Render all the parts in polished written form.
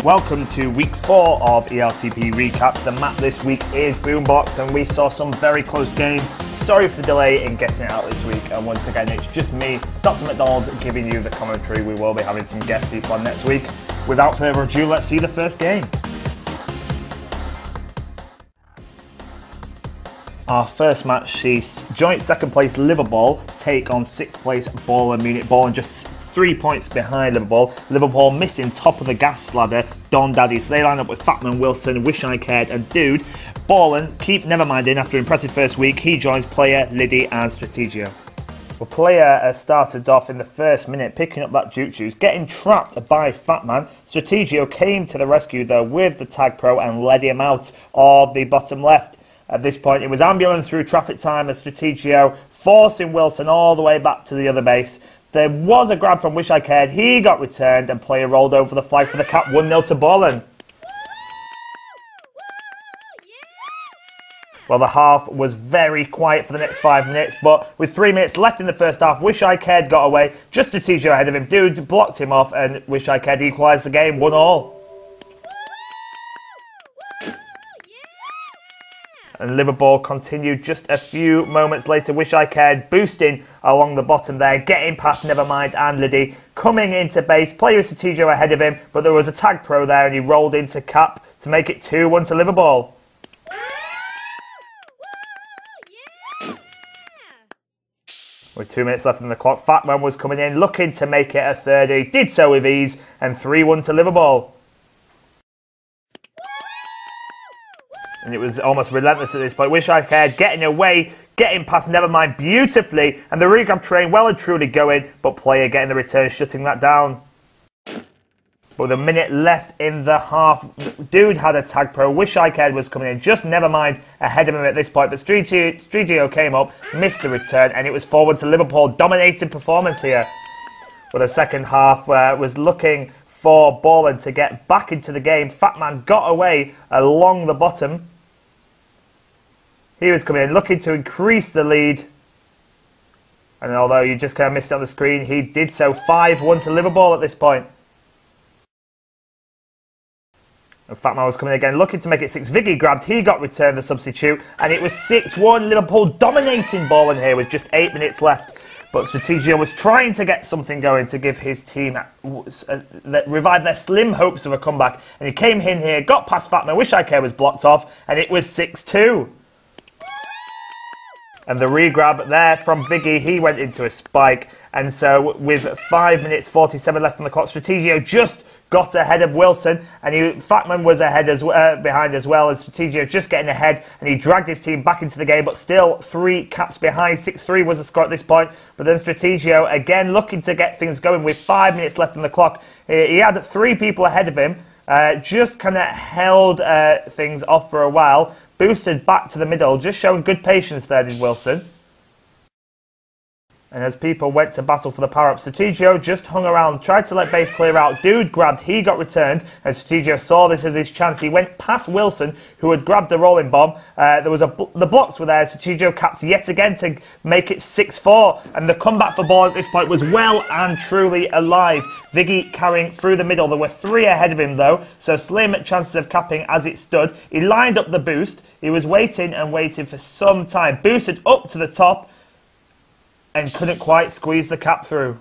Welcome to week 4 of ELTP recaps. The map this week is Boombox and we saw some very close games. Sorry for the delay in getting it out this week, and once again it's just me, DrMcDonald, giving you the commentary. We will be having some guest people on next week. Without further ado, let's see the first game. Our first match sees joint second place Liverball take on 6th place Ballern Munich. Ballern just 3 points behind Liverball. Liverpool missing top of the gas ladder, Don Daddy. So they line up with Fatman, Wilson, Wish I Cared and Dude. Ballern keep Neverminding after impressive first week. He joins Player, Liddy and Strategio. Well, Player started off in the first minute picking up that juke, getting trapped by Fatman. Strategio came to the rescue though with the TagPro and led him out of the bottom left. At this point, it was ambulance through traffic time as Strategio forcing Wilson all the way back to the other base. There was a grab from Wish I Cared. He got returned and Player rolled over the flag for the cap. 1-0 to Ballern. Well, the half was very quiet for the next 5 minutes, but with 3 minutes left in the first half, Wish I Cared got away. Just Strategio ahead of him. Dude blocked him off and Wish I Cared equalised the game. 1-1. And Liverball continued just a few moments later. Wish I Cared boosting along the bottom there, getting past Nevermind and Liddy, coming into base. Player Strategio ahead of him, but there was a TagPro there and he rolled into cap to make it 2-1 to Liverball. With 2 minutes left on the clock, Fatman was coming in, looking to make it a 30. Did so with ease, and 3-1 to Liverball. And it was almost relentless at this point. Wish I Cared getting away, getting past Nevermind beautifully. And the regrab train well and truly going, but Player getting the return, shutting that down. But with a minute left in the half, Dude had a TagPro. Wish I Cared was coming in, just Nevermind ahead of him at this point. But Strategio came up, missed the return, and it was forward to Liverpool. Dominating performance here. But the second half was looking for Ballern to get back into the game. Fatman got away along the bottom. He was coming in, looking to increase the lead. And although you just kind of missed it on the screen, he did so. 5-1 to Liverball at this point. And Fatman was coming again, looking to make it 6. Viggy grabbed, he got returned the substitute. And it was 6-1. Liverpool dominating Ballern here with just 8 minutes left. But Strategio was trying to get something going to give his team, revive their slim hopes of a comeback. And he came in here, got past Fatman, Wish I Care was blocked off, and it was 6-2. And the regrab there from Viggy, he went into a spike. And so with 5 minutes 47 left on the clock, Strategio just got ahead of Wilson, and Fatman was ahead behind as well, and Strategio just getting ahead, and he dragged his team back into the game, but still 3 caps behind. 6-3 was the score at this point, but then Strategio again looking to get things going with 5 minutes left on the clock. He had 3 people ahead of him, just kind of held things off for a while, boosted back to the middle, just showing good patience there, did Wilson. And as people went to battle for the power-up, Strategio just hung around, tried to let base clear out. Dude grabbed, he got returned, and Strategio saw this as his chance. He went past Wilson, who had grabbed the rolling bomb. There was the blocks were there. Strategio capped yet again to make it 6-4. And the comeback for Ball at this point was well and truly alive. Viggy carrying through the middle. There were 3 ahead of him though, so slim chances of capping as it stood. He lined up the boost. He was waiting and waiting for some time. Boosted up to the top, and couldn't quite squeeze the cap through.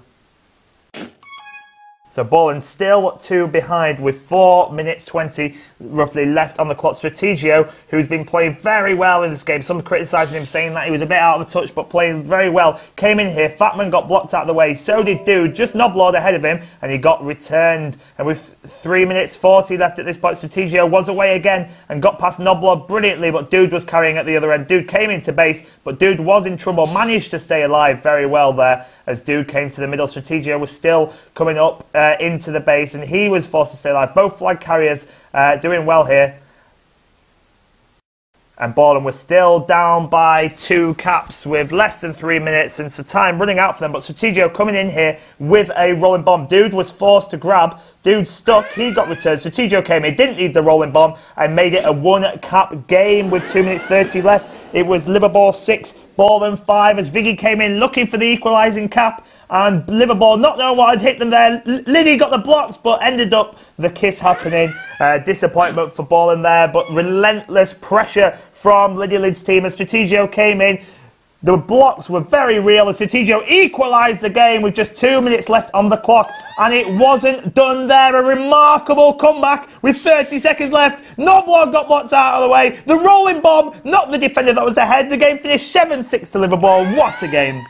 So Ballern still 2 behind with 4 minutes 20 roughly left on the clock. Strategio, who's been playing very well in this game, some criticising him, saying that he was a bit out of touch, but playing very well, came in here. Fatman got blocked out of the way, so did Dude, just Noblord ahead of him, and he got returned. And with 3 minutes 40 left at this point, Strategio was away again and got past Noblord brilliantly, but Dude was carrying at the other end. Dude came into base, but Dude was in trouble, managed to stay alive very well there as Dude came to the middle. Strategio was still coming up into the base, and he was forced to stay alive. Both flag carriers doing well here. And Ballern was still down by 2 caps with less than 3 minutes, and so time running out for them. But Strategio coming in here with a rolling bomb. Dude was forced to grab. Dude stuck. He got returned. Strategio came in, didn't need the rolling bomb, and made it a 1 cap game with 2 minutes 30 left. It was Liverball 6, Ballern 5 as Viggy came in looking for the equalising cap. and Liverball not knowing what had hit them there. Liddy got the blocks, but ended up the kiss happening. Disappointment for Ballern there, but relentless pressure from Liddy Lid's team as Strategio came in. The blocks were very real as Strategio equalised the game with just 2 minutes left on the clock, and it wasn't done there. A remarkable comeback with 30 seconds left. Noblog got blocked out of the way. The rolling bomb, not the defender that was ahead. The game finished 7-6 to Liverball. What a game.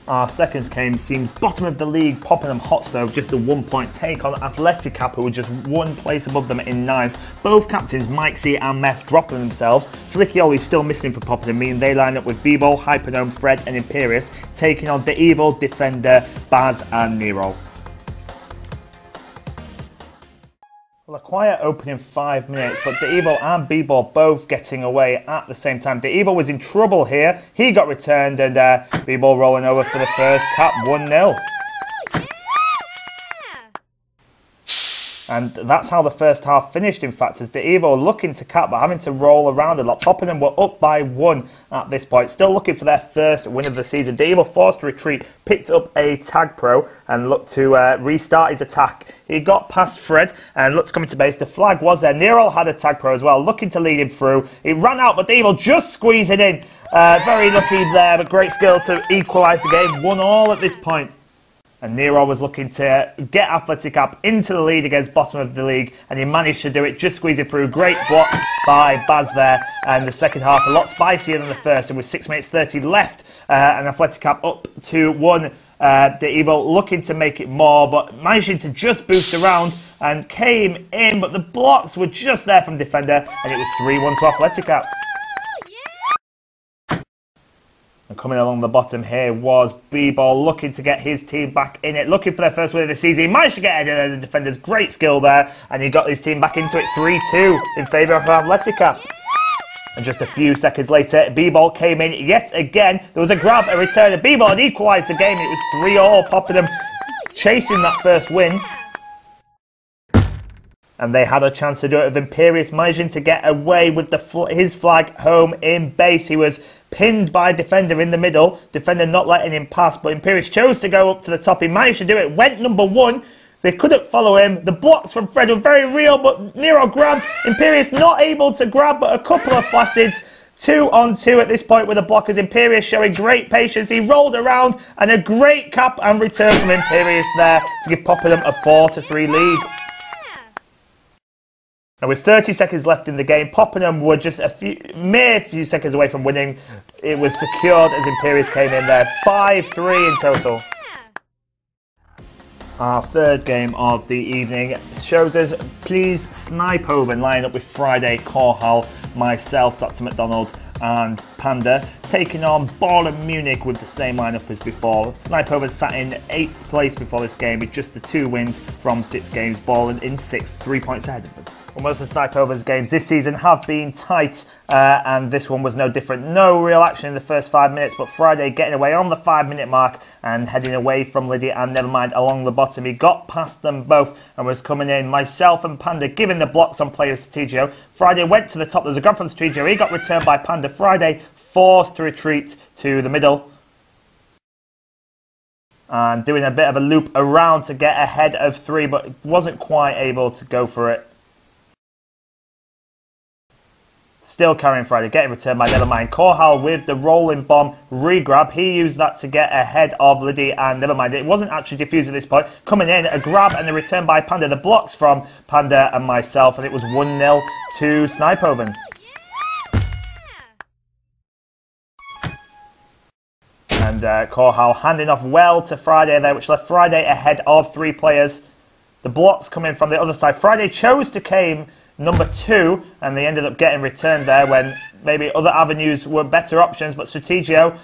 Our seconds game seems bottom of the league, Poppenham Hotspur with just a 1 point take on Atleticap, who were just 1 place above them in ninth. Both captains, Mike C and Meth, dropping themselves. Flickioli still missing for Poppenham, meaning they line up with Bebo, Hypernome, Fred and Imperius, taking on the evil defender, Baz and Nero. Well, a quiet opening 5 minutes, but the Evil and B-Ball both getting away at the same time. The Evil was in trouble here. He got returned, and B-Ball rolling over for the first cap, 1-0. And that's how the first half finished, in fact, as the Evo looking to cap but having to roll around a lot. Poppenham were up by 1 at this point, still looking for their first win of the season. The Evo forced to retreat, picked up a TagPro and looked to restart his attack. He got past Fred and looked to come into base. The flag was there. Nero had a TagPro as well, looking to lead him through. He ran out, but the Evo just squeezing in. Very lucky there, but great skill to equalise the game. 1-1 at this point. And Nero was looking to get Atleticap into the lead against bottom of the league, and he managed to do it, just squeezing through. Great blocks by Baz there, and the second half a lot spicier than the first, and with 6 minutes 30 left, and Atleticap up to 1. The Evo looking to make it more, but managing to just boost around and came in, but the blocks were just there from defender, and it was 3-1 to Atleticap. And coming along the bottom here was B-Ball looking to get his team back in it, looking for their first win of the season. He managed to get ahead of the defenders, great skill there, and he got his team back into it 3-2 in favour of Atleticap. And just a few seconds later, B-Ball came in yet again. There was a grab, a return, and B-Ball had equalised the game. It was 3-3, Poppenham chasing that first win. And they had a chance to do it with Imperius managing to get away with his flag home in base. He was pinned by defender in the middle. Defender not letting him pass, but Imperius chose to go up to the top. He managed to do it, went number 1. They couldn't follow him. The blocks from Fred were very real, but Nero grabbed. Imperius not able to grab, but a couple of flaccid. 2-on-2 at this point with the blockers. Imperius showing great patience. He rolled around, and a great cap and return from Imperius there to give Poppenham a 4-3 lead. And with 30 seconds left in the game, Poppenham were just a mere few seconds away from winning. It was secured as Imperius came in there. 5-3 in total. Our third game of the evening shows us, please, Snipehoven line up with Friday, Korhal, myself, DrMcDonald and Panda, taking on Ballern Munich with the same lineup as before. Snipehoven sat in 8th place before this game with just the 2 wins from 6 games. Ballern in 6th, 3 points ahead of them. Well, most of Snipehoven's games this season have been tight, and this one was no different. No real action in the first 5 minutes, but Friday getting away on the 5-minute mark and heading away from Lydia and Nevermind along the bottom. He got past them both and was coming in. Myself and Panda giving the blocks on player Strategio. Friday went to the top. There's a grab from Strategio. He got returned by Panda. Friday forced to retreat to the middle and doing a bit of a loop around to get ahead of 3, but wasn't quite able to go for it. Still carrying Friday, getting returned by Nevermind. Korhal with the rolling bomb re-grab. He used that to get ahead of Liddy and Nevermind. It wasn't actually defused at this point. Coming in, a grab and a return by Panda. The blocks from Panda and myself, and it was 1-0 to Snipehoven. And Korhal handing off well to Friday there, which left Friday ahead of 3 players. The blocks coming from the other side. Friday chose to came number 2, and they ended up getting returned there when maybe other avenues were better options, but Strategio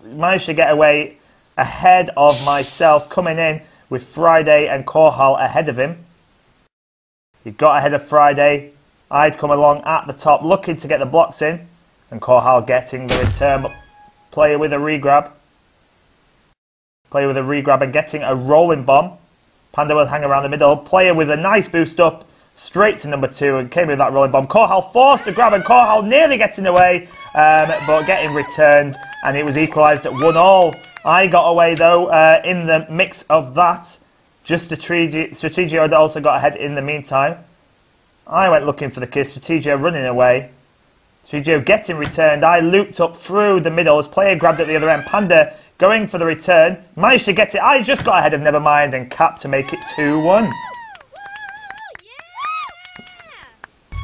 managed to get away ahead of myself, coming in with Friday and Korhal ahead of him. He got ahead of Friday. I'd come along at the top looking to get the blocks in, and Korhal getting the return, but player with a regrab. Player with a regrab and getting a rolling bomb. Panda will hang around the middle. Player with a nice boost up. straight to number 2 and came with that rolling bomb. Korhal forced a grab and Korhal nearly getting away, but getting returned, and it was equalised at 1-1. I got away though in the mix of that. Just Strategio had also got ahead in the meantime. I went looking for the kiss, Strategio running away. Strategio getting returned. I looped up through the middle as player grabbed at the other end. Panda going for the return. Managed to get it. I just got ahead of Nevermind and Cap to make it 2-1.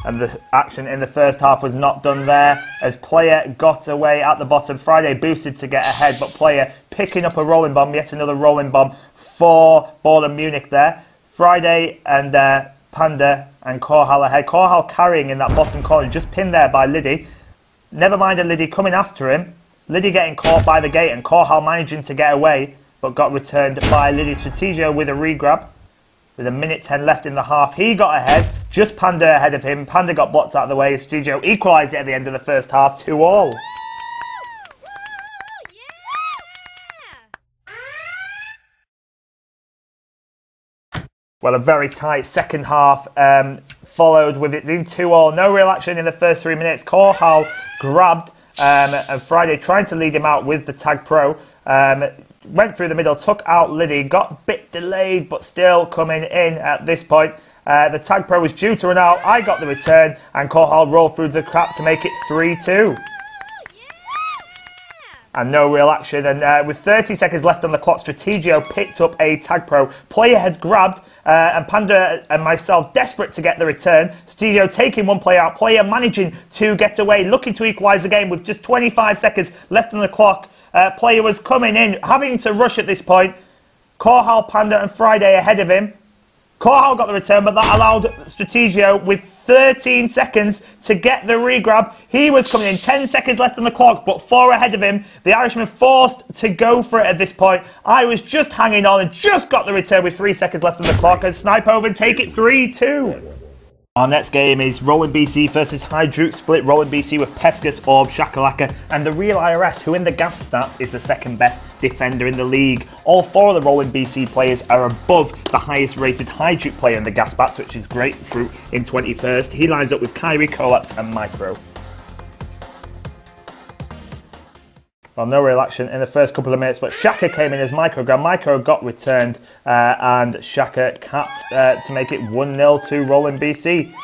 And the action in the first half was not done there as player got away at the bottom. Friday boosted to get ahead, but player picking up a rolling bomb, yet another rolling bomb for Ballern Munich there. Friday and Panda and Korhal ahead. Korhal carrying in that bottom corner, just pinned there by Liddy. Nevermind and Liddy coming after him. Liddy getting caught by the gate and Korhal managing to get away, but got returned by Liddy. Strategio with a regrab. With 1:10 left in the half, he got ahead. Just Panda ahead of him. Panda got blocked out of the way. Strategio equalised it at the end of the first half, 2-2. Well, a very tight second half followed with it being 2-2. No real action in the first 3 minutes. Korhal grabbed and Friday trying to lead him out with the TagPro. Went through the middle, took out Liddy, got a bit delayed, but still coming in at this point. The TagPro was due to run out. I got the return, and Korhal rolled through the crap to make it 3-2. And no real action. And with 30 seconds left on the clock, Strategio picked up a TagPro. Player had grabbed, and Panda and myself desperate to get the return. Strategio taking one player out. Player managing to get away, looking to equalise the game with just 25 seconds left on the clock. Player was coming in, having to rush at this point. Korhal, Panda and Friday ahead of him. Korhal got the return, but that allowed Strategio with 13 seconds to get the regrab. He was coming in, 10 seconds left on the clock, but 4 ahead of him. The Irishman forced to go for it at this point. I was just hanging on and just got the return with 3 seconds left on the clock, and Snipehoven take it 3-2. Our next game is Rolling BC versus Hidejuke, split Rolling BC with Pescus, Orb, Shakalaka and the real IRS, who in the gas stats is the second best defender in the league. All 4 of the Rolling BC players are above the highest rated Hidejuke player in the gas stats, which is Grapefruit in 21st. He lines up with Kyrie, Collapse and Micro. Well, no real action in the first couple of minutes, but Shaka came in as Micro grab. Micro got returned, and Shaka capped to make it 1-0 to Rolling BC.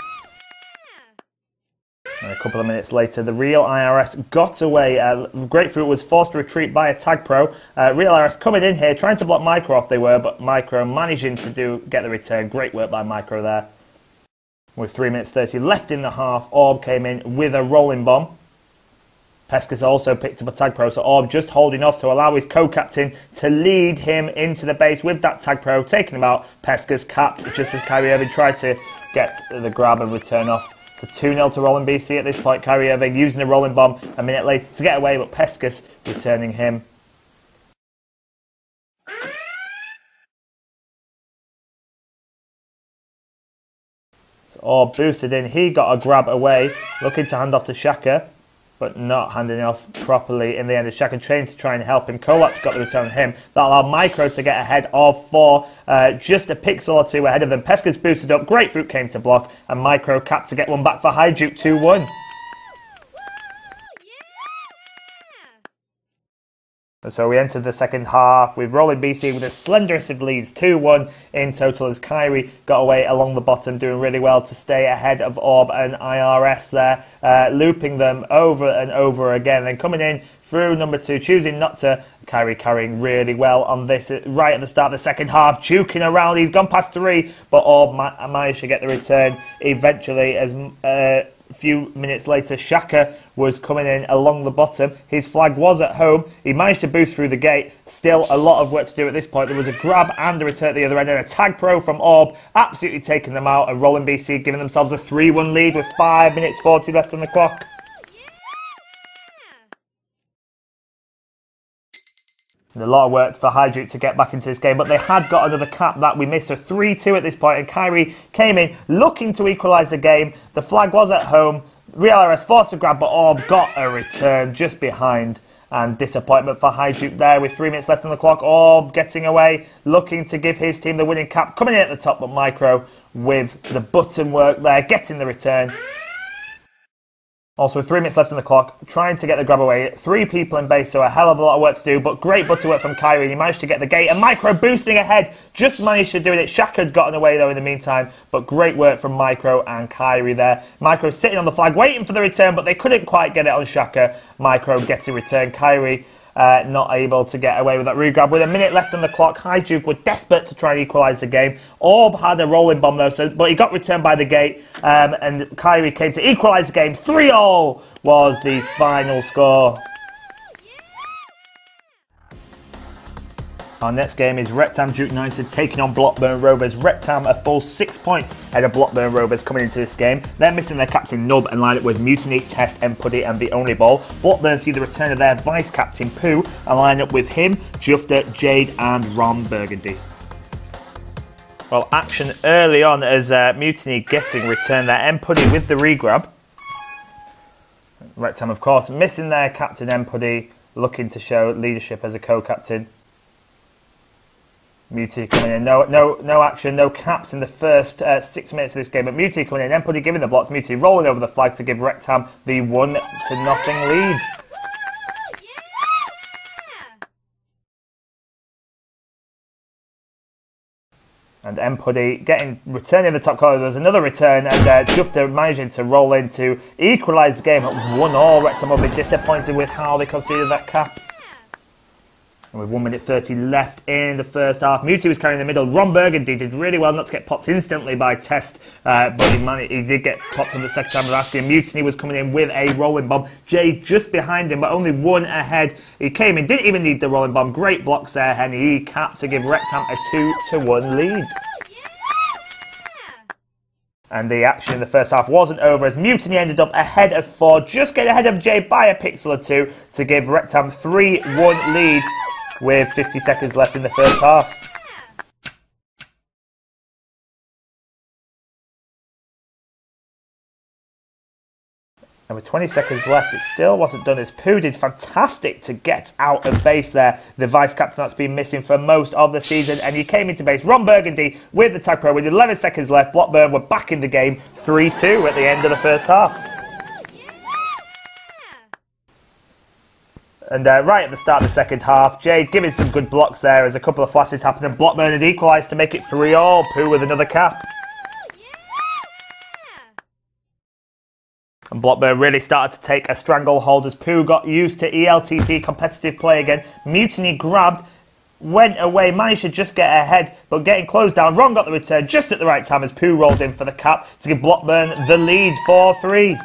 And a couple of minutes later, the real IRS got away. Grapefruit was forced to retreat by a TagPro. Real IRS coming in here, trying to block Micro off they were, but Micro managing to get the return. Great work by Micro there. With 3 minutes 30 left in the half, Orb came in with a rolling bomb. Pescus also picked up a TagPro, so Orb just holding off to allow his co-captain to lead him into the base with that TagPro, taking him out. Pescus capped just as Kyrie Irving tried to get the grab and return off. So 2-0 to Rolling BC at this point. Kyrie Irving using a rolling bomb a minute later to get away, but Pescus returning him. So Orb boosted in, he got a grab away, looking to hand off to Shaka, but not handing off properly in the end. Shaka trained to try and help him. Collapse got the return on him. That allowed Micro to get ahead of 4, just a pixel or 2 ahead of them. Pescus boosted up, Grapefruit came to block, and Micro capped to get one back for Hidejuke, 2-1. So we entered the second half with Rolling BC with the slenderest of leads, 2-1 in total as Kyrie got away along the bottom, doing really well to stay ahead of Orb and IRS there, looping them over and over again. Then coming in through number 2, choosing not to. Kyrie carrying really well on this right at the start of the second half, juking around. He's gone past 3, but Orb managed to get the return eventually as a few minutes later, Shaka was coming in along the bottom. His flag was at home. He managed to boost through the gate. Still a lot of work to do at this point. There was a grab and a return at the other end, and a TagPro from Orb, absolutely taking them out, and Rolling BC giving themselves a 3-1 lead with 5 minutes 40 left on the clock. And a lot of work for Hidejuke to get back into this game, but they had got another cap that we missed, so 3-2 at this point, and Kyrie came in looking to equalise the game. The flag was at home. Real RS forced a grab, but Orb got a return just behind, and disappointment for Hidejuke there with 3 minutes left on the clock. Orb getting away, looking to give his team the winning cap, coming in at the top, but Micro with the button work there, getting the return. Also, with 3 minutes left on the clock, trying to get the grab away. 3 people in base, so a hell of a lot of work to do, but great button work from Kyrie. He managed to get the gate, and Micro boosting ahead, just managed to do it. Shaq had gotten away, though, in the meantime, but great work from Micro and Kyrie there. Micro sitting on the flag, waiting for the return, but they couldn't quite get it on Shaka. Micro getting return. Kyrie not able to get away with that regrab. With a minute left on the clock, Hidejuke were desperate to try and equalise the game. Orb had a rolling bomb though, but he got returned by the gate, and Kyrie came to equalise the game. 3-all was the final score. Our next game is RektHam Duke United taking on Blockburn Rovers. RektHam a full 6 points ahead of Blockburn Rovers coming into this game. They're missing their captain Nub and line up with Mutiny, Test, Empuddy and the Only Ball. Blockburn see the return of their vice captain Pooh and line up with him, Jufter, Jade and Ron Burgundy. Well, action early on as Mutiny getting returned there. Empuddy with the regrab. RektHam, of course, missing their captain Empuddy, looking to show leadership as a co-captain. Mutiny coming in, no action, no caps in the first 6 minutes of this game, but Mutiny coming in, Empuddy giving the blocks, Mutiny rolling over the flag to give RektHam the 1-0 lead. And Empuddy returning the top corner. There's another return, and Jufter managing to roll in to equalise the game at 1-all. RektHam will be disappointed with how they conceded that cap. And with 1 minute 30 left in the first half, Mutiny was carrying the middle. Ron Burgundy did really well not to get popped instantly by Test, but he did get popped on the second time of asking. Mutiny was coming in with a rolling bomb. Jay just behind him, but only 1 ahead. He came in, didn't even need the rolling bomb. Great blocks there, and he capped to give RektHam a 2-1 lead. And the action in the first half wasn't over as Mutiny ended up ahead of 4, just getting ahead of Jay by a pixel or 2 to give RektHam 3-1 lead with 50 seconds left in the first half. And with 20 seconds left, it still wasn't done as Pooh did fantastic to get out of base there. The vice captain that's been missing for most of the season, and he came into base. Ron Burgundy with the TagPro with 11 seconds left. Blockburn were back in the game, 3-2 at the end of the first half. And right at the start of the second half, Jade giving some good blocks there as a couple of flashes happened, and Blockburn had equalised to make it 3-all. Pooh with another cap. And Blockburn really started to take a stranglehold as Pooh got used to ELTP competitive play again. Mutiny grabbed, went away, managed to just get ahead, but getting closed down. Ron got the return just at the right time as Pooh rolled in for the cap to give Blockburn the lead, 4-3.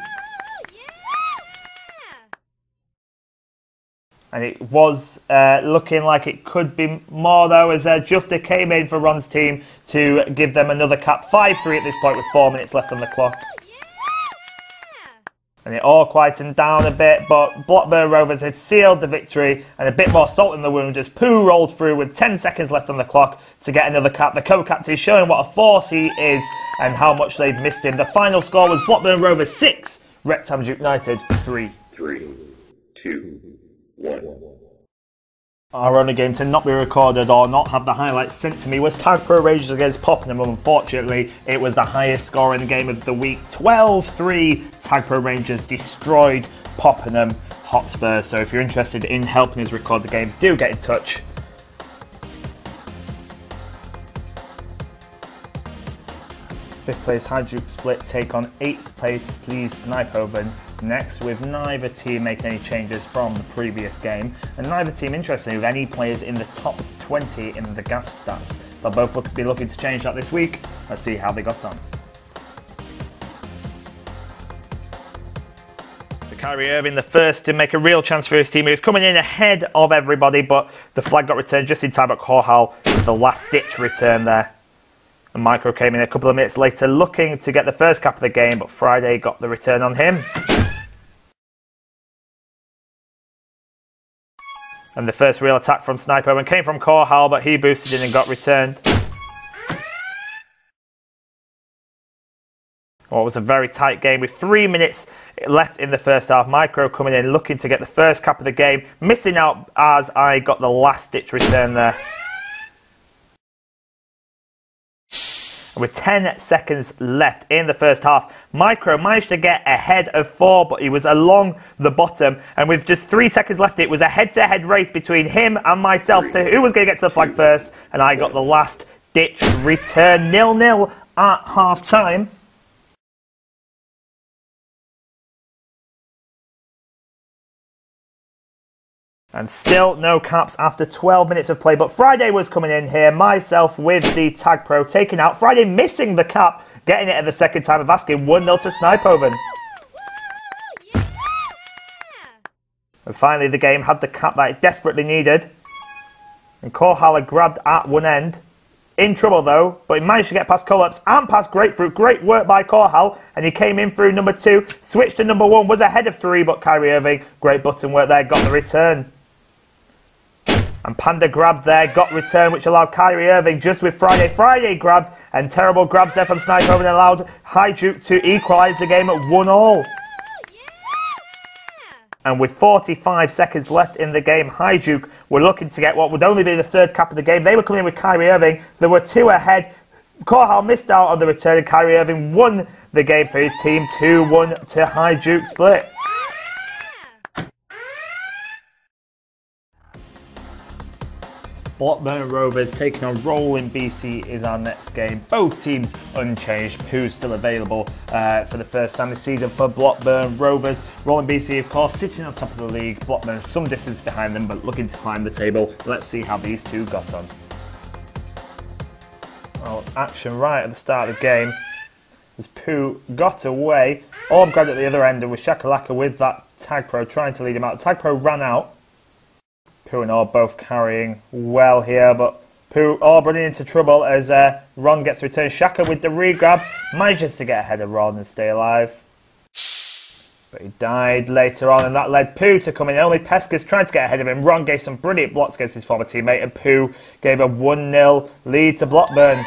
And it was looking like it could be more though as Jufter came in for Ron's team to give them another cap. 5-3 at this point with 4 minutes left on the clock. And it all quietened down a bit, but Blockburn Rovers had sealed the victory and a bit more salt in the wound as Pooh rolled through with 10 seconds left on the clock to get another cap. The co-captain showing what a force he is and how much they've missed him. The final score was Blockburn Rovers 6, RektHam Duke United 3. 3, 2, 1. Our only game to not be recorded or not have the highlights sent to me was TagPro Rangers against Poppenham. Unfortunately, it was the highest scoring game of the week. 12-3, TagPro Rangers destroyed Poppenham Hotspur. So if you're interested in helping us record the games, do get in touch. Fifth place Hidejuke split take on 8th place Please Snipehoven next, with neither team making any changes from the previous game, and neither team interestingly with any players in the top 20 in the GAF stats. They'll both be looking to change that this week. Let's see how they got on. Kyrie Irving, the first to make a real chance for his team. He was coming in ahead of everybody, but the flag got returned just in time at Corhal with the last ditch return there. And Micro came in a couple of minutes later looking to get the first cap of the game, but Friday got the return on him. And the first real attack from Snipehoven came from Corhal, but he boosted in and got returned. Well, it was a very tight game with 3 minutes left in the first half. Micro coming in looking to get the first cap of the game, missing out as I got the last ditch return there. And with 10 seconds left in the first half, Micro managed to get ahead of 4, but he was along the bottom. And with just 3 seconds left, it was a head-to-head race between him and myself to who was going to get to the flag first. And I got the last-ditch return, 0-0 at half-time. And still no caps after 12 minutes of play. But Friday was coming in here, myself with the TagPro taking out. Friday missing the cap, getting it at the second time of asking, 1-0 to Snipehoven. Yeah. And finally the game had the cap that it desperately needed. And Korhaller grabbed at one end. In trouble though, but he managed to get past Collapse and past Grapefruit. Great work by Korhal, and he came in through number 2, switched to number 1, was ahead of 3, but Kyrie Irving, great button work there, got the return. And Panda grabbed there, got return, which allowed Kyrie Irving just with Friday. Friday grabbed, and terrible grabs there from Snipehoven allowed Hidejuke to equalise the game at 1-1. And with 45 seconds left in the game, Hidejuke were looking to get what would only be the third cap of the game. They were coming in with Kyrie Irving. There were 2 ahead. Korhal missed out on the return, and Kyrie Irving won the game for his team. 2-1 to Hidejuke split. Blockburn Rovers taking on Rolling BC is our next game. Both teams unchanged. Pooh's still available for the first time this season for Blockburn Rovers. Rolling BC, of course, sitting on top of the league. Blockburn some distance behind them, but looking to climb the table. Let's see how these two got on. Well, action right at the start of the game as Pooh got away. Orb grabbed at the other end, and with Shakalaka with that TagPro trying to lead him out. TagPro ran out. Pooh and Orb both carrying well here, but Orb running into trouble as Ron gets returned. Shaka with the re-grab, manages to get ahead of Ron and stay alive. But he died later on, and that led Pooh to come in. Only Pesca's trying to get ahead of him. Ron gave some brilliant blocks against his former teammate, and Pooh gave a 1-0 lead to Blockburn.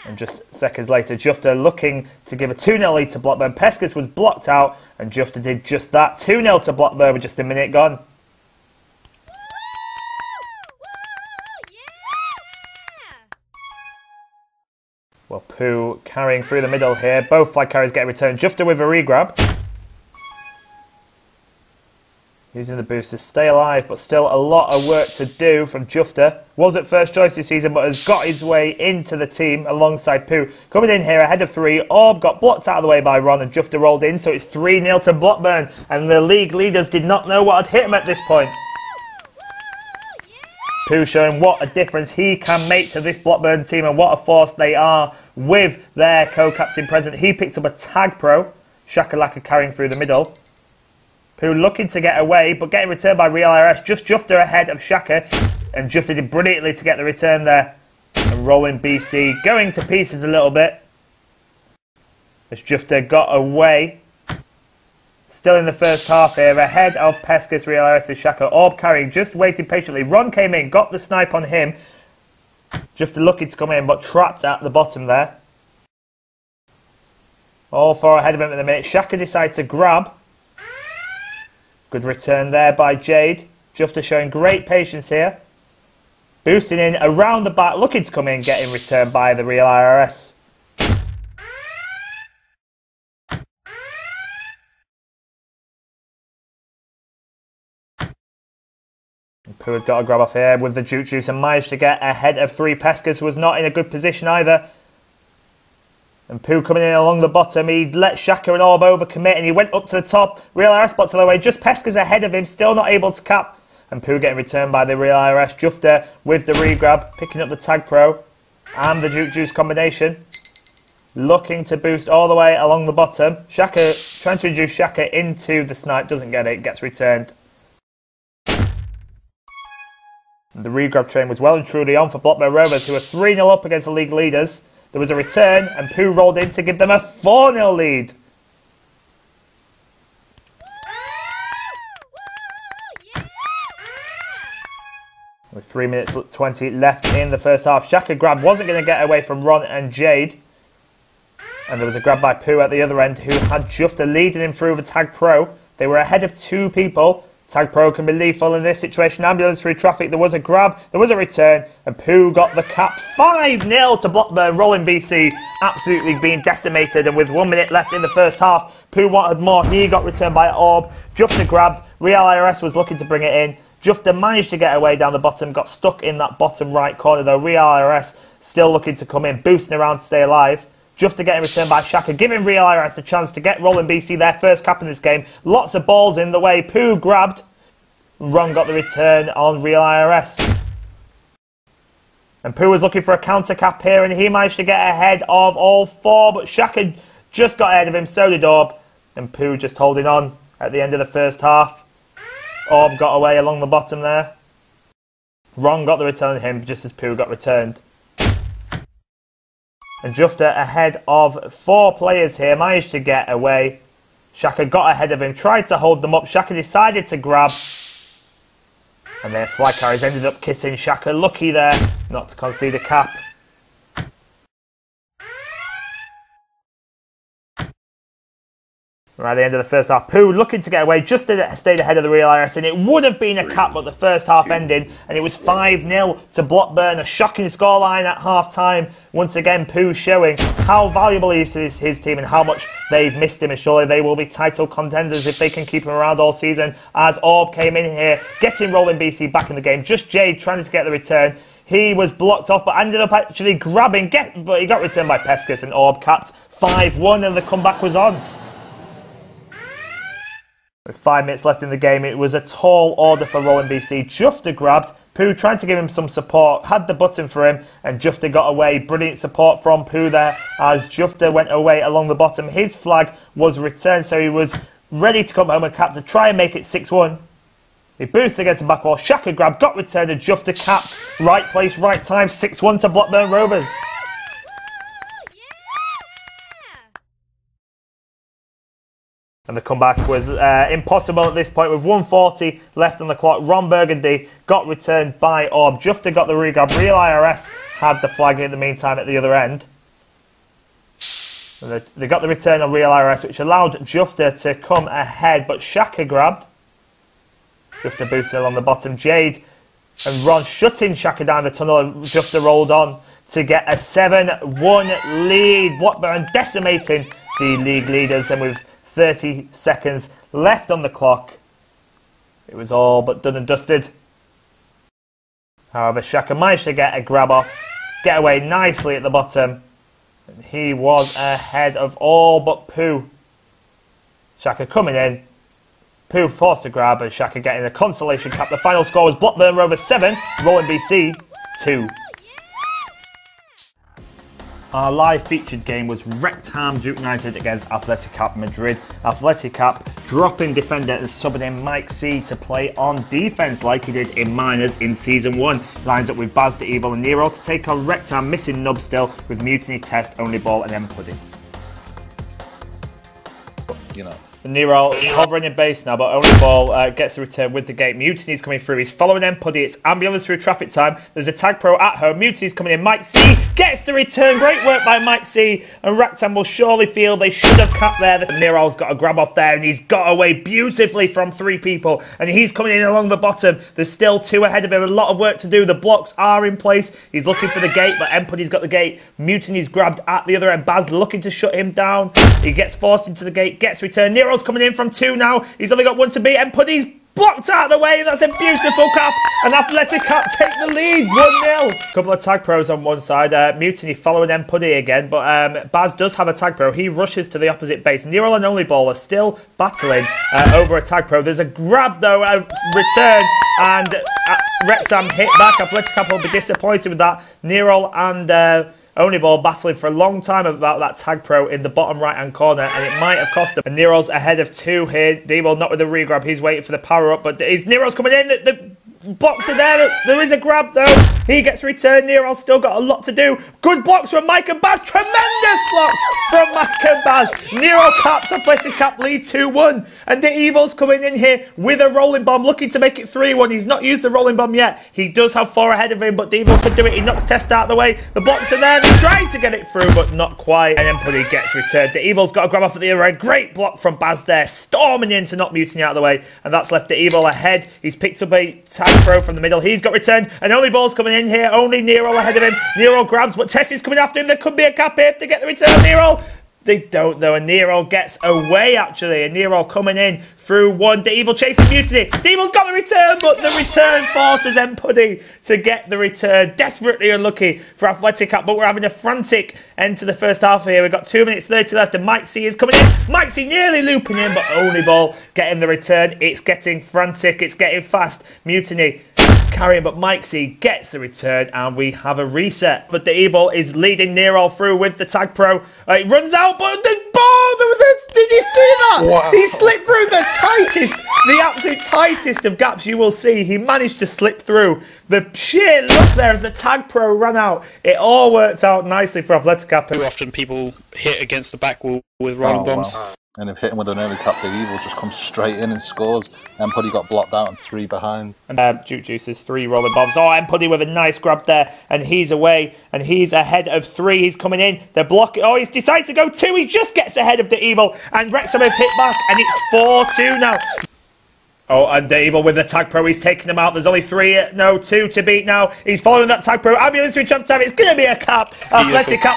And just seconds later, Jufta looking to give a 2-0 lead to Blockburn. Pescas was blocked out, and Jufta did just that. 2-0 to Blockburn with just a minute gone. Well, Pooh carrying through the middle here. Both flag carriers get a return. Jufta with a re-grab. Using the boost to stay alive, but still a lot of work to do from Jufta. Wasn't first choice this season, but has got his way into the team alongside Pooh. Coming in here ahead of 3, Orb got blocked out of the way by Ron, and Jufta rolled in, so it's 3-0 to Blockburn. And the league leaders did not know what had hit him at this point. Pooh showing what a difference he can make to this Blockburn team, and what a force they are with their co-captain present. He picked up a TagPro, Shakalaka carrying through the middle. Pooh looking to get away, but getting returned by Real IRS. Just Jufta ahead of Shaka, and Jufta did brilliantly to get the return there. And Rolling BC going to pieces a little bit as Jufta got away. Still in the first half here, ahead of Pescas, Real IRS, Shaka. Orb carrying, just waiting patiently. Ron came in, got the snipe on him. Jufta looking to come in, but trapped at the bottom there. All 4 ahead of him at the minute. Shaka decided to grab. Good return there by Jade. Jufta showing great patience here. Boosting in around the back, looking to come in, getting returned by the Real IRS. Pooh had got a grab off here with the Juke Juice and managed to get ahead of 3. Pescas was not in a good position either. And Pooh coming in along the bottom, he let Shaka and Orb overcommit, and he went up to the top. Real IRS spot to the way, just Pesca's ahead of him, still not able to cap. And Pooh getting returned by the Real IRS. Jufta with the re-grab, picking up the TagPro and the Juke Juice combination. Looking to boost all the way along the bottom. Shaka trying to induce Shaka into the snipe, doesn't get it, gets returned. And the re-grab train was well and truly on for Blockburn Rovers, who are 3-0 up against the league leaders. There was a return, and Pooh rolled in to give them a 4-0 lead. With 3 minutes 20 left in the first half. Shaka grab wasn't going to get away from Ron and Jade. And there was a grab by Pooh at the other end, who had Jufta leading him through the TagPro. They were ahead of 2 people. TagPro can be lethal in this situation. Ambulance through traffic. There was a grab, there was a return, and Pooh got the cap. 5-0 to Blockburn. Rolling BC absolutely being decimated, and with 1 minute left in the first half, Pooh wanted more. He got returned by Orb. Jufter grabbed. Real IRS was looking to bring it in. Jufter managed to get away down the bottom, got stuck in that bottom right corner though. Real IRS still looking to come in, boosting around to stay alive. Jufter getting returned by Shaka, giving Real IRS a chance to get Rolling BC their first cap in this game. Lots of balls in the way. Pooh grabbed. Ron got the return on Real IRS. And Pooh was looking for a counter cap here, and he managed to get ahead of all four, but Shaka just got ahead of him, so did Orb. And Pooh just holding on at the end of the first half. Orb got away along the bottom there. Ron got the return on him just as Pooh got returned. And Jufter ahead of 4 players here, managed to get away. Shaka got ahead of him, tried to hold them up. Shaka decided to grab. And their flag carriers ended up kissing Shaka. Lucky there not to concede a cap. Right at the end of the first half, Pooh looking to get away, just stayed ahead of the Real IRS, and it would have been a cap, but the first half ended, and it was 5-0 to Blockburn, a shocking scoreline at half-time. Once again, Pooh showing how valuable he is to his team and how much they've missed him, and surely they will be title contenders if they can keep him around all season, as Orb came in here, getting Rolling BC back in the game. Just Jade trying to get the return. He was blocked off, but ended up actually grabbing, but he got returned by Pescus, and Orb capped 5-1, and the comeback was on. With 5 minutes left in the game, it was a tall order for Rolling BC. Jufter grabbed. Pooh trying to give him some support, had the button for him, and Jufter got away. Brilliant support from Pooh there as Jufter went away along the bottom. His flag was returned, so he was ready to come home and cap to try and make it 6-1. He boosted against the back wall. Shaka grabbed, got returned, and Jufter capped. Right place, right time. 6-1 to Blockburn Rovers. And the comeback was impossible at this point with 1:40 left on the clock. Ron Burgundy got returned by Orb. Jufter got the re-grab. Real IRS had the flag in the meantime at the other end. And they got the return on Real IRS, which allowed Jufter to come ahead, but Shaka grabbed. Jufter boosted along the bottom. Jade and Ron shutting Shaka down the tunnel, and Jufter rolled on to get a 7-1 lead. Blockburn decimating the league leaders, and with 30 seconds left on the clock, it was all but done and dusted. However, Shaka managed to get a grab off, get away nicely at the bottom, and he was ahead of all but Pooh. Shaka coming in, Pooh forced to grab, and Shaka getting a consolation cap. The final score was Blockburn Rovers 7, Rolling BC 2. Our live featured game was RektHam Duke United against Atleticap Madrid. Atleticap dropping defender and subbing in Mike C to play on defence like he did in Miners in Season 1. Lines up with Baz the Evil and Nero to take on RektHam, missing Nub still with Mutiny, Test, Only Ball and M Pudding. You know. Nero hovering in base now, but Only Ball gets the return with the gate. Mutiny's coming through. He's following M Puddy. It's ambulance through traffic time. There's a TagPro at home. Mutiny's coming in. Mike C gets the return. Great work by Mike C. And RektHam will surely feel they should have capped there. Nero's got a grab off there, and he's got away beautifully from 3 people. And he's coming in along the bottom. There's still 2 ahead of him. A lot of work to do. The blocks are in place. He's looking for the gate, but M Puddy's got the gate. Mutiny's grabbed at the other end. Baz looking to shut him down. He gets forced into the gate. Gets returned. Nero's coming in from 2 now. He's only got 1 to beat. And Puddy's blocked out of the way. That's a beautiful cap. And Atleticap take the lead. 1-0. Couple of tag pros on one side. Mutiny following M Puddy again. But Baz does have a tag pro. He rushes to the opposite base. Nero and Only Ball are still battling over a tag pro. There's a grab though. A return. And RektHam hit back. Atleticap will be disappointed with that. Nero and Only Ball battling for a long time about that tag pro in the bottom right hand corner, and it might have cost him. And Nero's ahead of 2 here. Devo not with the re-grab. He's waiting for the power up, but Nero's coming in. The Blocks are there. There is a grab, though. He gets returned. Nero's still got a lot to do. Good blocks from Mike and Baz. Tremendous blocks from Mike and Baz. Nero caps Atleticap lead 2-1. And the Evil's coming in here with a rolling bomb, looking to make it 3-1. He's not used the rolling bomb yet. He does have 4 ahead of him, but the Evil could do it. He knocks Test out of the way. The blocks are there. They're trying to get it through, but not quite. And then Puddy gets returned. The Evil's got a grab off at the other end. Great block from Baz there, storming in to knock Mutiny out of the way. And that's left the Evil ahead. He's picked up a TagPro from the middle. He's got returned. And only ball's coming in here. Only Nero ahead of him. Nero grabs, but Tess is coming after him. There could be a cap here to get the return. Nero. They don't, though, and Nero gets away, actually. And Nero coming in through one. The Evil chasing Mutiny. The Evil's got the return, but the return forces Puddy to get the return. Desperately unlucky for Atleticap, but we're having a frantic end to the first half here. We've got 2 minutes 30 left, and Mike C is coming in. Mike C nearly looping in, but only ball getting the return. It's getting frantic. It's getting fast. Mutiny carrying, but Mike C gets the return, and we have a reset. But the Evil is leading Nero through with the TagPro. It runs out, but the ball, there was a, did you see that? Wow. He slipped through the tightest, the absolute tightest of gaps you will see. He managed to slip through. The sheer look there as the TagPro ran out. It all worked out nicely for Atleticap. Too often people hit against the back wall with rolling bombs. Wow. And if hitting with an early cap, the Evil just comes straight in and scores. Puddy got blocked out and 3 behind. And Juke Juice's 3 rolling bombs. Oh, and Puddy with a nice grab there. And he's away. And he's ahead of 3. He's coming in. They're blocking. Oh, he's decided to go 2. He just gets ahead of the Evil. And RektHam have hit back. And it's 4-2 now. Oh, and the Evil with the TagPro, he's taking them out. There's only 2 to beat now. He's following that TagPro. Ambulance reach up time. It's going to be a cap. Atleticap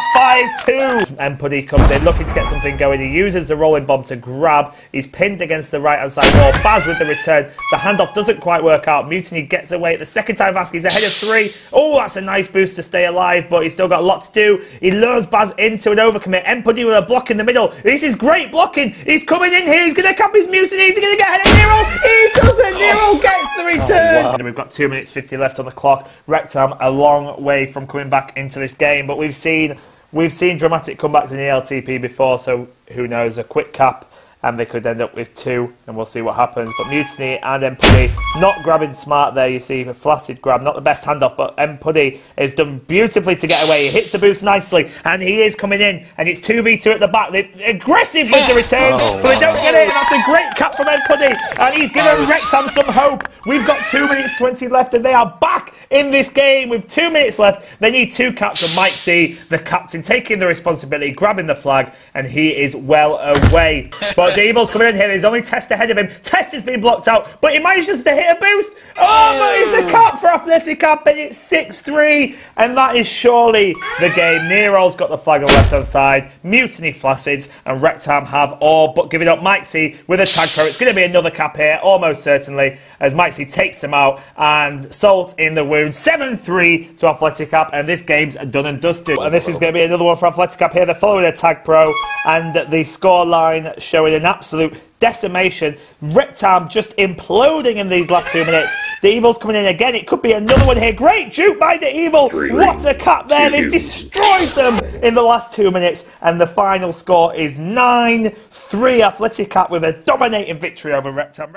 5-2. And Puddy comes in looking to get something going. He uses the rolling bomb to grab. He's pinned against the right-hand side wall. Baz with the return. The handoff doesn't quite work out. Mutiny gets away. The second time Vasky, he's ahead of 3. Oh, that's a nice boost to stay alive, but he's still got a lot to do. He lures Baz into an overcommit. Puddy with a block in the middle. This is great blocking. He's coming in here. He's going to cap his Mutiny. He's going to get ahead of Nero. He doesn't. Nero gets the return. Oh, wow. We've got 2 minutes 50 left on the clock. RektHam a long way from coming back into this game, but we've seen dramatic comebacks in the ELTP before, so who knows? A quick cap, and they could end up with 2, and we'll see what happens. But Mutiny and Puddy not grabbing smart there. You see a flaccid grab, not the best handoff, but Puddy has done beautifully to get away. He hits the boost nicely, and he is coming in, and it's 2v2 at the back. They're aggressive with the returns, but they don't get it. And that's a great cap from Puddy, and he's given RektHam some hope. We've got 2 minutes 20 left, and they are back in this game with 2 minutes left. They need 2 caps from Mike C, the captain, taking the responsibility, grabbing the flag, and he is well away. But the Evil's coming in here. There's only Test ahead of him. Test is being blocked out, but he manages to hit a boost. Oh, but it's a cap for Atleticap, and it's 6-3, and that is surely the game. Nero's got the flag on the left-hand side. Mutiny flacids, and RektHam have all but given up. Mike C with a TagPro. It's going to be another cap here, almost certainly, as Mike C takes them out, and salt in the wound. 7-3 to Atleticap, and this game's done and dusted. And this is going to be another one for Atleticap here. They're following a TagPro, and the scoreline showing an absolute decimation. RektHam just imploding in these last 2 minutes. The Evil's coming in again. It could be another one here. Great juke by the Evil. What a cap there. They've destroyed them in the last 2 minutes. And the final score is 9-3. Atleticap with a dominating victory over RektHam.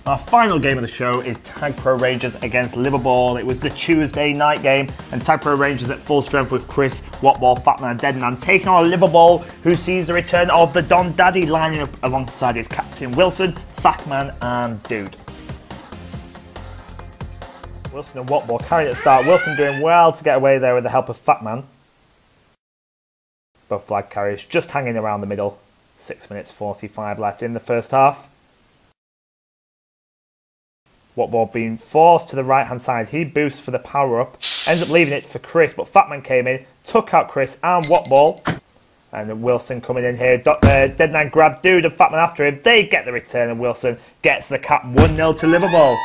Our final game of the show is TagPro Rangers against Liverball. It was the Tuesday night game, and TagPro Rangers at full strength with Chris, Whatball, Fatman and Deadman taking on Liverball, who sees the return of the Don Daddy lining up alongside his captain Wilson, Fatman and Dude. Wilson and Whatball carrying at the start. Wilson doing well to get away there with the help of Fatman. Both flag carriers just hanging around the middle. 6 minutes 45 left in the first half. Whatball being forced to the right-hand side. He boosts for the power-up. Ends up leaving it for Chris, but Fatman came in, took out Chris and Whatball. And then Wilson coming in here. Deadman grabbed Dude and Fatman after him. They get the return, and Wilson gets the cap 1-0 to Liverball.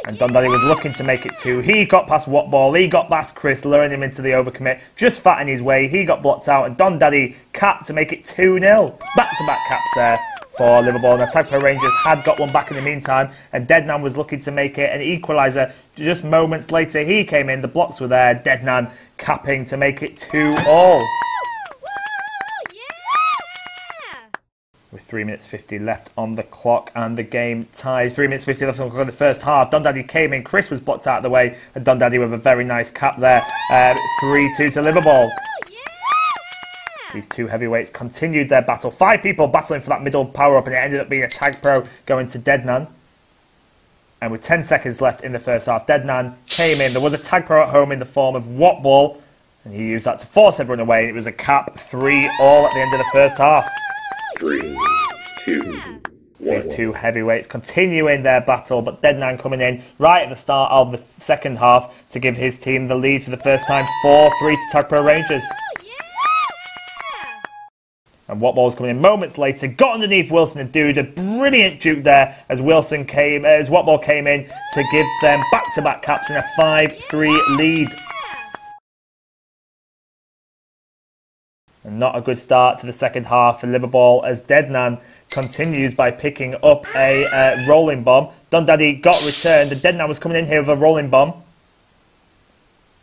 And Don Daddy was looking to make it 2. He got past Whatball. He got past Chris, luring him into the overcommit. Just fat in his way. He got blocked out, and Don Daddy capped to make it 2-0. Back-to-back caps there for Liverball. And the TagPro Rangers had got one back in the meantime, and Deadman was looking to make it an equaliser. Just moments later, he came in. The blocks were there. Deadman capping to make it 2-2. With 3 minutes 50 left on the clock, and the game ties. 3 minutes 50 left on the clock in the first half. Dundaddy came in, Chris was blocked out of the way, and Dundaddy with a very nice cap there. 3-2 to Liverball. These two heavyweights continued their battle. 5 people battling for that middle power-up, and it ended up being a TagPro going to Deadnan. And with 10 seconds left in the first half, Deadnan came in. There was a TagPro at home in the form of Wattball, and he used that to force everyone away. It was a cap 3-all at the end of the first half. 3, 2, 1. These two heavyweights continuing their battle, but Deadnan coming in right at the start of the second half to give his team the lead for the first time, 4-3 to TagPro Rangers. And Wattball's coming in moments later, got underneath Wilson and did a brilliant juke there as Wattball came in to give them back-to-back caps in a 5-3 lead. And not a good start to the second half for Liverball as Deadnan continues by picking up a rolling bomb. Dundaddy got returned, and Deadnan was coming in here with a rolling bomb.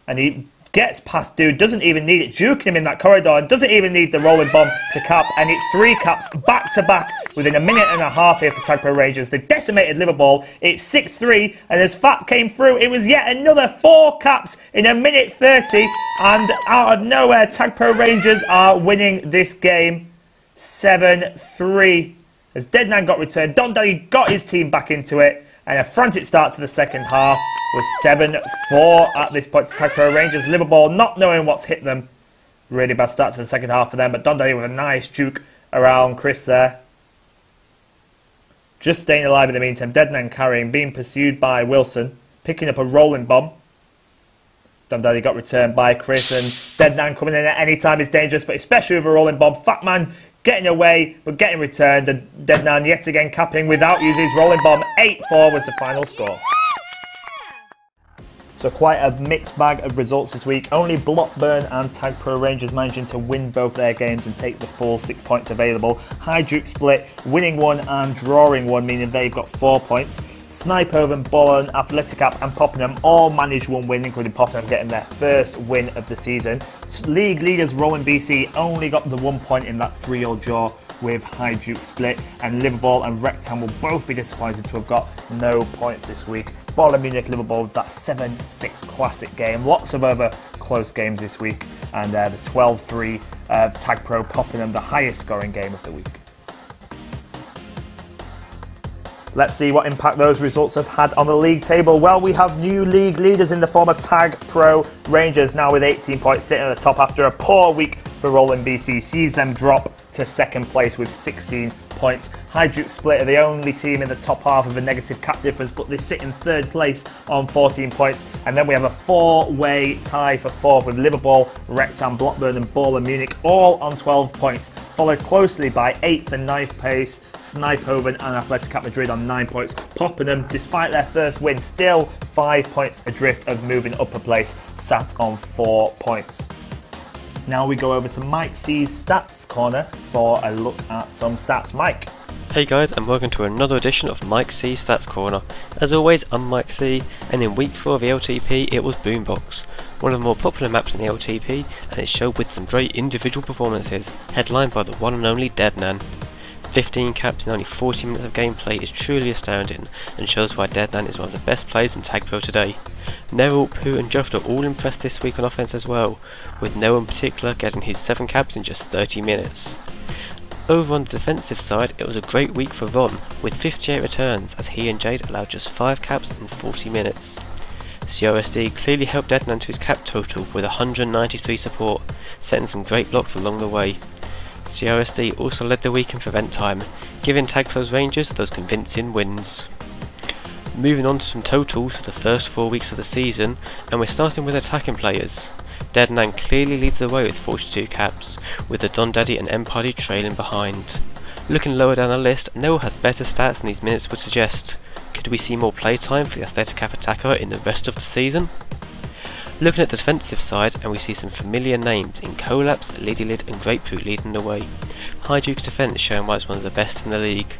And he gets past dude, doesn't even need it, juking him in that corridor, and doesn't even need the rolling bomb to cap, and it's 3 caps back to back within a minute and a half here for TagPro Rangers. They've decimated Liverball. It's 6-3, and as Fat came through, it was yet another 4 caps in a minute 30, and out of nowhere, TagPro Rangers are winning this game 7-3. As Deadnan got returned, Dundaddy got his team back into it, and a frantic start to the second half was 7-4 at this point to TagPro Rangers. Liverball not knowing what's hit them. Really bad start to the second half for them, but Dundaddy with a nice juke around Chris there. Just staying alive in the meantime. Deadnan carrying, being pursued by Wilson, picking up a rolling bomb. Dundaddy got returned by Chris, and Deadnan coming in at any time is dangerous, but especially with a rolling bomb. Fatman getting away, but getting returned, and Deadnan yet again capping without using his rolling bomb. 8-4 was the final score. So quite a mixed bag of results this week. Only Blockburn and TagPro Rangers managing to win both their games and take the full 6 points available. Hidejuke split, winning 1 and drawing 1, meaning they've got 4 points. Snipehoven, Ballern, Atleticap and Poppenham all managed 1 win, including Poppenham getting their first win of the season. League leaders Rowan BC only got the 1 point in that 3-all draw with Hidejuke split, and Liverball and RektHam will both be disappointed to have got no points this week. Ballern Munich, Liverball with that 7-6 classic game. Lots of other close games this week, and the 12-3 TagPro Poppenham, the highest scoring game of the week. Let's see what impact those results have had on the league table. Well, we have new league leaders in the form of TagPro Rangers, now with 18 points, sitting at the top after a poor week for Roland BC. Sees them drop to second place with 16 points. Hidejuke split are the only team in the top half with a negative cap difference, but they sit in third place on 14 points. And then we have a 4-way tie for 4th with Liverball, RektHam, Blockburn and Ballern Munich all on 12 points, followed closely by 8th and 9th place Snipehoven and Atleticap Madrid on 9 points. Poppenham, despite their first win, still 5 points adrift of moving up a place, sat on 4 points. Now we go over to Mike C's Stats Corner for a look at some stats. Mike. Hey guys, and welcome to another edition of Mike C's Stats Corner. As always, I'm Mike C, and in week 4 of the LTP it was Boombox, one of the more popular maps in the LTP, and it showed with some great individual performances, headlined by the one and only Deadnan. 15 caps in only 40 minutes of gameplay is truly astounding, and shows why Deadnan is one of the best players in TagPro today. Neville, Pooh and Juft are all impressed this week on offense as well, with Noah in particular getting his 7 caps in just 30 minutes. Over on the defensive side, it was a great week for Ron, with 58 returns, as he and Jade allowed just 5 caps in 40 minutes. CRSD clearly helped Deadnan to his cap total with 193 support, setting some great blocks along the way. CRSD also led the week in prevent time, giving TagPro's Rangers those convincing wins. Moving on to some totals for the first 4 weeks of the season, and we're starting with attacking players. Deadnan clearly leads the way with 42 caps, with the Dundaddy and Empire trailing behind. Looking lower down the list, Noel has better stats than these minutes would suggest. Could we see more playtime for the Atleticap attacker in the rest of the season? Looking at the defensive side, and we see some familiar names in Collapse, Lidylid and Grapefruit leading the way. Hidejuke's defence showing why it's one of the best in the league.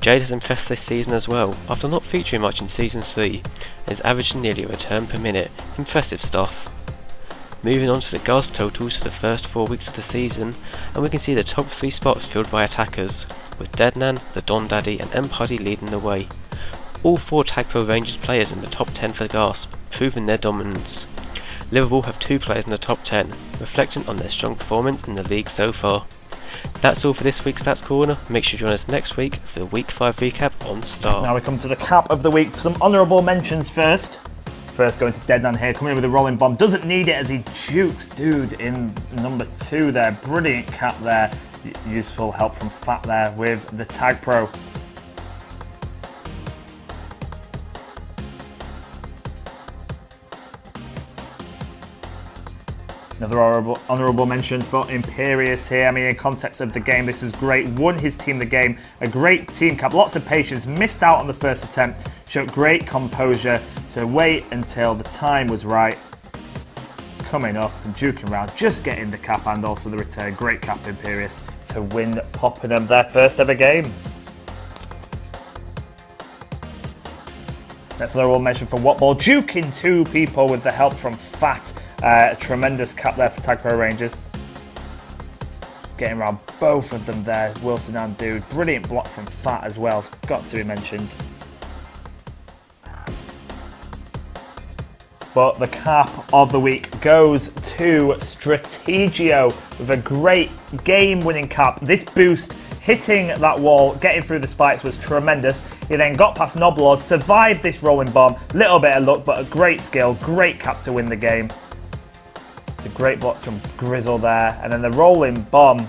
Jade has impressed this season as well, after not featuring much in Season 3, and is averaging nearly a return per minute. Impressive stuff. Moving on to the gasp totals for the first 4 weeks of the season, and we can see the top 3 spots filled by attackers, with Deadnan, the Don Daddy and Empuddy leading the way. All 4 TagPro Rangers players in the top 10 for gasp, proving their dominance. Liverball have 2 players in the top 10, reflecting on their strong performance in the league so far. That's all for this week's Stats Corner. Make sure to join us next week for the Week 5 recap on Star. Now we come to the cap of the week. Some honourable mentions first. First going to Deadnan here, coming in with a rolling bomb. Doesn't need it as he jukes dude in number 2 there. Brilliant cap there. Useful help from Fat there with the TagPro. Another honourable mention for Imperius here. I mean, in context of the game, this is great. Won his team the game. A great team cap. Lots of patience. Missed out on the first attempt. Showed great composure to wait until the time was right. Coming up and juking around. Just getting the cap and also the return. Great cap, Imperius, to win Poppenham their first ever game. That's another one mention for Whatball. Juking 2 people with the help from Fat. A tremendous cap there for TagPro Rangers. Getting around both of them there. Wilson and Dude. Brilliant block from Fat as well. Got to be mentioned. But the cap of the week goes to Strategio with a great game-winning cap. This boost, hitting that wall, getting through the spikes was tremendous. He then got past Noblord, survived this rolling bomb. Little bit of luck, but a great skill. Great cap to win the game. It's a great blocks from Grizzle there. And then the rolling bomb,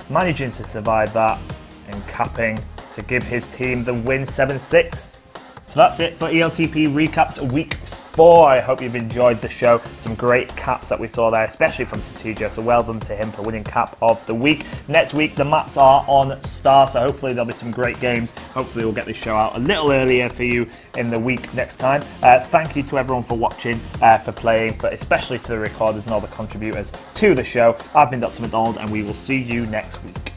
managing to survive that and capping to give his team the win 7-6. So that's it for ELTP Recaps Week 4. I hope you've enjoyed the show. Some great caps that we saw there, especially from Strategio. So well done to him for winning cap of the week. Next week, the maps are on Star, so hopefully there'll be some great games. Hopefully we'll get this show out a little earlier for you in the week next time. Thank you to everyone for watching, for playing, especially to the recorders and all the contributors to the show. I've been DrMcDonald, and we will see you next week.